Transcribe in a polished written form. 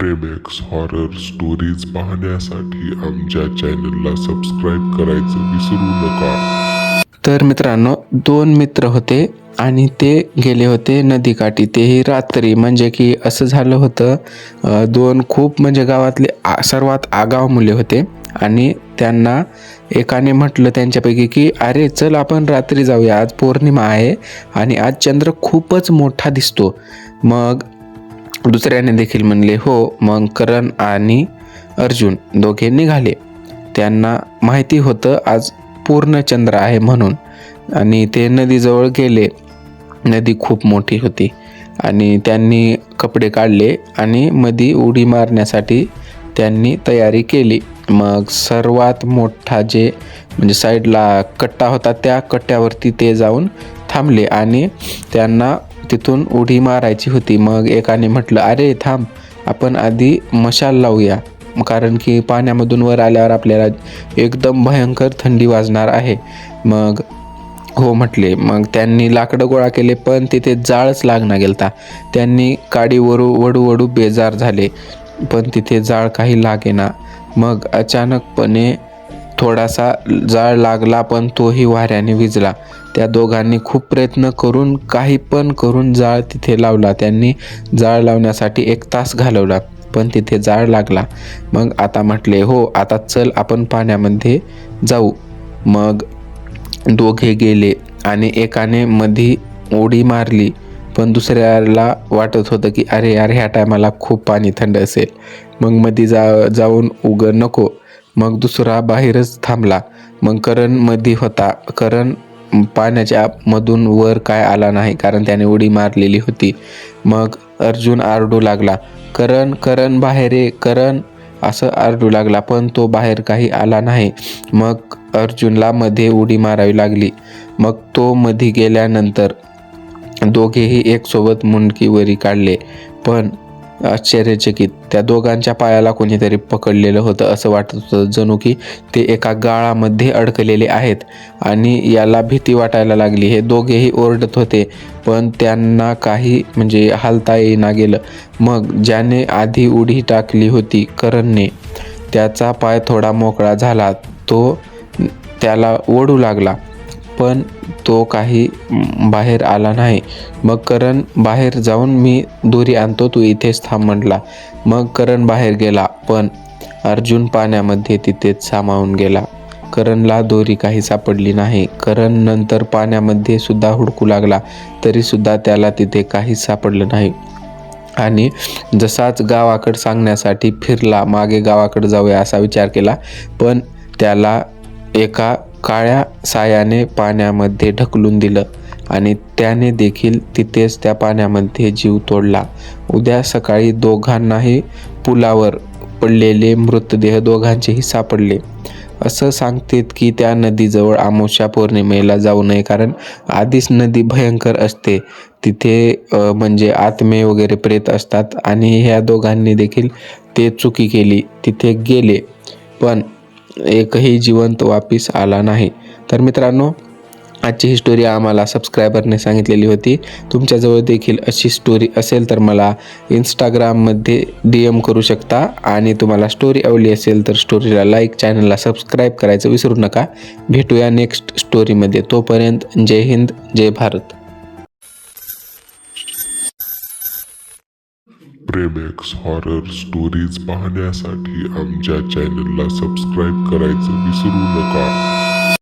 प्रेमेक्स horror stories पाहण्यासाठी आमच्या चॅनलला सबस्क्राईब करायचं विसरू नका। तर मित्रांनो, दोन मित्र होते आणि ते गेले होते नदीकाठी, तेही रात्री। म्हणजे की असं झालं होतं, दोन खूप म्हणजे गावातले सर्वात आगाऊ मुले होते आणि त्यांना एकाने म्हटलं त्यांच्यापैकी की अरे चल आपण रात्री जाऊया, आज पौर्णिमा आहे आणि आज चंद्र खूपच मोठा दिसतो। मग दुसऱ्याने देखील म्हणले हो। मग करण आणि अर्जुन दोघे निघाले। त्यांना माहिती होतं आज पूर्ण चंद्र आहे म्हणून, आणि ते नदीजवळ गेले। नदी खूप मोठी होती आणि त्यांनी कपडे काढले आणि मध्ये उडी मारण्यासाठी त्यांनी तयारी केली। मग सर्वात मोठा जे म्हणजे साईडला कट्टा होता, त्या कट्ट्यावरती ते जाऊन थांबले आणि त्यांना तिथून उडी मारायची होती। मग एकाने म्हटलं अरे थांब, आपण आधी मशाल लावूया, कारण की पाण्यामधून वर आल्यावर आपल्याला एकदम भयंकर थंडी वाजणार आहे। मग हो म्हटले। मग त्यांनी लाकडं गोळा केले, पण तिथे जाळच लागना गेलता। त्यांनी काडी वडू वडू बेजार झाले, पण तिथे जाळ काही लागेना। मग अचानकपणे थोडासा जाळ लागला, पण तोही वाऱ्याने विझला। त्या दोघांनी खूप प्रयत्न करून काही पण करून जाळ तिथे लावला। त्यांनी जाळ लावण्यासाठी 1 तास घालवला, पण तिथे जाळ लागला। मग आता म्हटले हो, आता चल आपण पाण्यामध्ये जाऊ। मग दोघे गेले आणि एकाने मधी उडी मारली, पण दुसऱ्याला वाटत होतं की अरे यार, ह्या टायमाला खूप पाणी थंड असेल, मग मध्ये जाऊन नको। मग दुसरा बाहेरच थांबला। मग करण मध्ये होता। करण पाण्याच्या मधून वर काय आला नाही, कारण त्याने उडी मारलेली होती। मग अर्जुन आरडू लागला, करण करण बाहेर ये, करण असं आरडू लागला, पण तो बाहेर काही आला नाही। मग अर्जुनला मध्ये उडी मारावी लागली। मग तो मध्ये गेल्यानंतर दोघेही एक सोबत मुंडकी वरी काढले, पण आश्चर्यचकित त्या दोघांच्या पायाला कोणीतरी पकडलेलं होतं। असं वाटत होतं जणू की ते एका गाळामध्ये अडकलेले आहेत आणि याला भीती वाटायला लागली। हे दोघेही ओरडत होते, पण त्यांना काही म्हणजे हालता येईना गेलं। मग ज्याने आधी उडी टाकली होती करणने, त्याचा पाय थोडा मोकळा झाला। तो त्याला ओढू लागला, पण तो काही बाहेर आला नाही। मग करण बाहेर जाऊन मी दोरी आणतो, तू इथेच थांब म्हटला। मग करण बाहेर गेला, पण अर्जुन पाण्यामध्ये तिथेच सामावून गेला। करणला दोरी काही सापडली नाही। करण नंतर पाण्यामध्ये सुद्धा हुडकू लागला, तरी सुद्धा त्याला तिथे काहीच सापडलं नाही। आणि जसाच गावाकडे सांगण्यासाठी फिरला, मागे गावाकडे जाऊया असा विचार केला, पण त्याला एका काळ्या सायाने पाण्यामध्ये ढकलून दिलं आणि त्याने देखील तिथेच त्या पाण्यामध्ये जीव तोडला। उद्या सकाळी दोघांनाही पुलावर पडलेले मृतदेह दोघांचेही सापडले। असं सांगतात की त्या नदीजवळ अमावस्या पौर्णिमेला जाऊ नये, कारण आधीच नदी भयंकर असते तिथे, म्हणजे आत्मे वगैरे प्रेत असतात। आणि ह्या दोघांनी देखील ते चुकी केली, तिथे गेले, पण एकही जिवंत वापिस आला नाही। तर मित्रांनो, आजची ही स्टोरी आम्हाला सबस्क्रायबरने सांगितलेली होती। तुमच्याजवळ देखील अशी स्टोरी असेल तर मला इंस्टाग्राममध्ये DM करू शकता, आणि तुम्हाला स्टोरी आवडली असेल तर स्टोरीला लाईक, चॅनलला सबस्क्राईब करायचं विसरू नका। भेटूया नेक्स्ट स्टोरीमध्ये। तोपर्यंत जय हिंद, जय भारत। प्रेमेक्स हॉरर स्टोरीज पाहण्यासाठी आमच्या चॅनलला सबस्क्राईब करायचं विसरू नका।